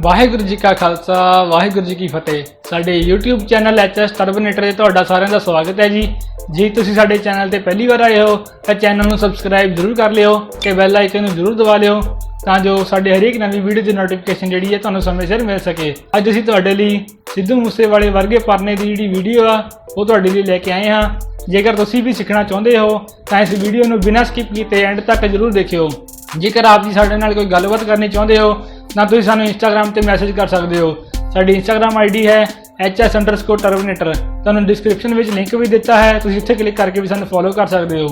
ਵਾਹਿਗੁਰੂ जी का खालसा वाहिगुरू जी की फतेह। साडे YouTube चैनल HS Turbanator ते तुहाडा सारिਆਂ ਦਾ स्वागत है जी। जे तुसीं साडे चैनल ते पहली बार आए हो तो चैनल नूं सबसक्राइब जरूर कर लिओ ते बैल आइकन नूं जरूर दबा लिओ तां जो साडे हरेक नवीं वीडियो दी नोटिफिकेशन जिहड़ी है तुहानूं समय सिर मिल सके। अज असीं तुहाडे लई सिद्धू मूसेवाले वर्गे परने दी जिहड़ी वीडियो आ वो तुहाडे लई लैके आए हां। जेकर तुसीं भी सीखना चाहुंदे हो तां इस वीडियो नूं बिना स्किप कीते एंड तक जरूर देखिओ। जेकर आप जी साडे नाल कोई गलबात करनी चाहुंदे हो ना तुसीं सानूं इंस्टाग्राम ते मैसेज कर सकते हो। साडी इंस्टाग्राम आईडी है HS_Turbanator। तुहानूं डिस्क्रिप्शन में लिंक भी दिता है, तुसीं उत्थे क्लिक करके भी सानूं फॉलो कर सकते हो।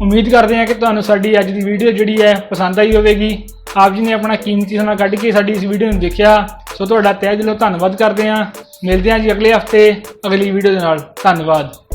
उम्मीद करते हैं कि तुहानूं साडी अज दी वीडियो जिहड़ी है पसंद आई होवेगी। आप जी ने अपना कीमती समय कढ़ के साडी इस वीडियो नूं देखिया, सो तुहाडा तहे दिलों धन्नवाद करते हैं। मिलते हैं जी अगले हफ्ते अगली वीडियो दे नाल। धन्नवाद।